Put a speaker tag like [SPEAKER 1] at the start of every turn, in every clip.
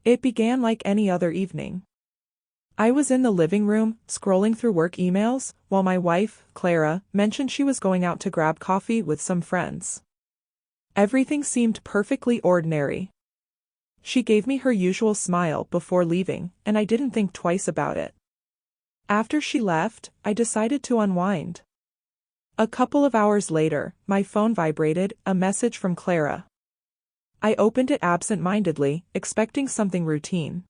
[SPEAKER 1] It began like any other evening. I was in the living room, scrolling through work emails, while my wife, Clara, mentioned she was going out to grab coffee with some friends. Everything seemed perfectly ordinary. She gave me her usual smile before leaving, and I didn't think twice about it. After she left, I decided to unwind. A couple of hours later, my phone vibrated, a message from Clara. I opened it absent-mindedly, expecting something routine.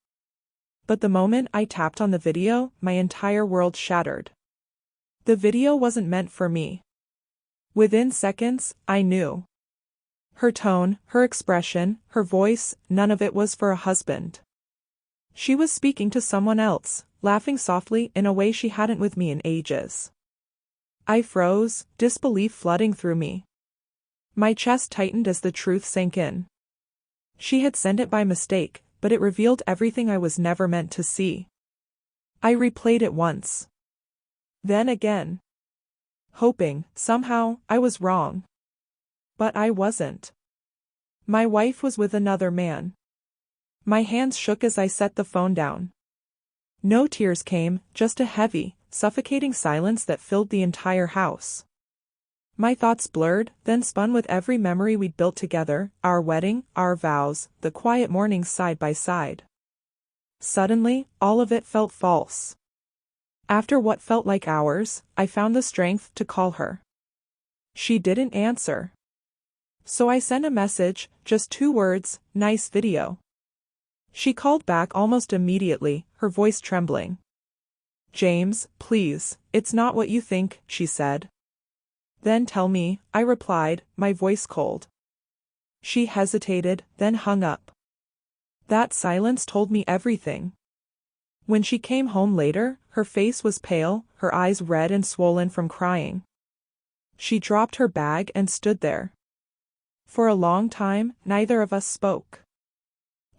[SPEAKER 1] But the moment I tapped on the video, my entire world shattered. The video wasn't meant for me. Within seconds, I knew. Her tone, her expression, her voice, none of it was for a husband. She was speaking to someone else, laughing softly in a way she hadn't with me in ages. I froze, disbelief flooding through me. My chest tightened as the truth sank in. She had sent it by mistake, but it revealed everything I was never meant to see. I replayed it once. Then again. Hoping, somehow, I was wrong. But I wasn't. My wife was with another man. My hands shook as I set the phone down. No tears came, just a heavy, suffocating silence that filled the entire house. My thoughts blurred, then spun with every memory we'd built together, our wedding, our vows, the quiet mornings side by side. Suddenly, all of it felt false. After what felt like hours, I found the strength to call her. She didn't answer. So I sent a message, just 2 words, "Nice video." She called back almost immediately, her voice trembling. "James, please, it's not what you think," she said. "Then tell me," I replied, my voice cold. She hesitated, then hung up. That silence told me everything. When she came home later, her face was pale, her eyes red and swollen from crying. She dropped her bag and stood there. For a long time, neither of us spoke.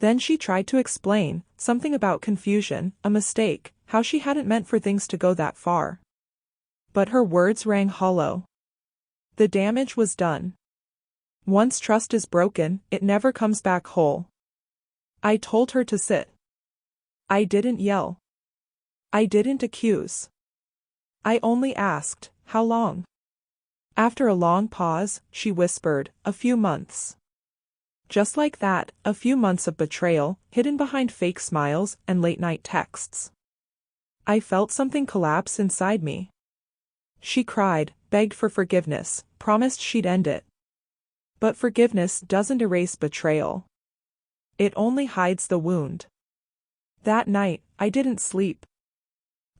[SPEAKER 1] Then she tried to explain, something about confusion, a mistake, how she hadn't meant for things to go that far. But her words rang hollow. The damage was done. Once trust is broken, it never comes back whole. I told her to sit. I didn't yell. I didn't accuse. I only asked, "How long?" After a long pause, she whispered, "A few months." Just like that, a few months of betrayal, hidden behind fake smiles and late-night texts. I felt something collapse inside me. She cried, begged for forgiveness, promised she'd end it. But forgiveness doesn't erase betrayal. It only hides the wound. That night, I didn't sleep.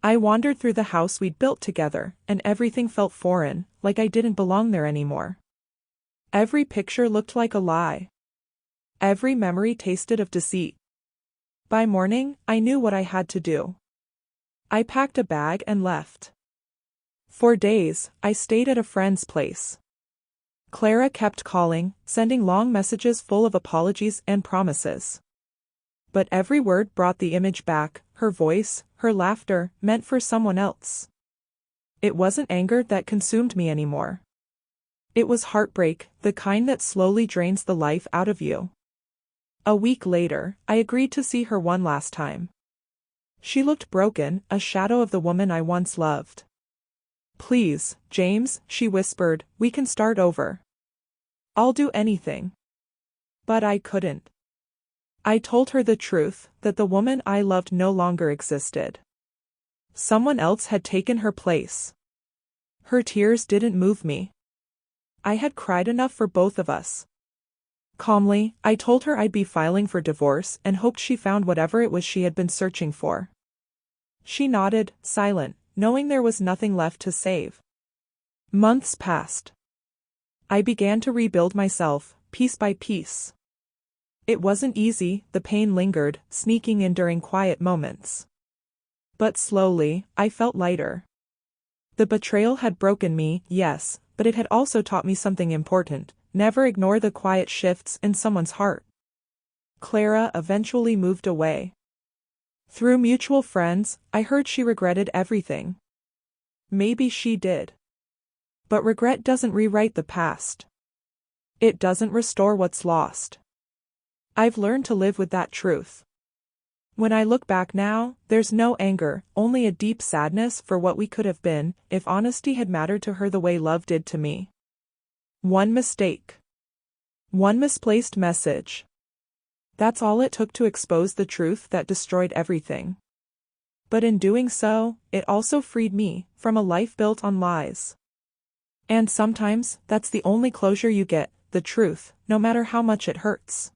[SPEAKER 1] I wandered through the house we'd built together, and everything felt foreign, like I didn't belong there anymore. Every picture looked like a lie. Every memory tasted of deceit. By morning, I knew what I had to do. I packed a bag and left. For days, I stayed at a friend's place. Clara kept calling, sending long messages full of apologies and promises. But every word brought the image back, her voice, her laughter, meant for someone else. It wasn't anger that consumed me anymore. It was heartbreak, the kind that slowly drains the life out of you. A week later, I agreed to see her one last time. She looked broken, a shadow of the woman I once loved. "Please, James," she whispered, "we can start over. I'll do anything." But I couldn't. I told her the truth, that the woman I loved no longer existed. Someone else had taken her place. Her tears didn't move me. I had cried enough for both of us. Calmly, I told her I'd be filing for divorce and hoped she found whatever it was she had been searching for. She nodded, silent, knowing there was nothing left to save. Months passed. I began to rebuild myself, piece by piece. It wasn't easy, the pain lingered, sneaking in during quiet moments. But slowly, I felt lighter. The betrayal had broken me, yes, but it had also taught me something important: never ignore the quiet shifts in someone's heart. Clara eventually moved away. Through mutual friends, I heard she regretted everything. Maybe she did. But regret doesn't rewrite the past. It doesn't restore what's lost. I've learned to live with that truth. When I look back now, there's no anger, only a deep sadness for what we could have been, if honesty had mattered to her the way love did to me. One mistake. One misplaced message. That's all it took to expose the truth that destroyed everything. But in doing so, it also freed me from a life built on lies. And sometimes, that's the only closure you get, the truth, no matter how much it hurts.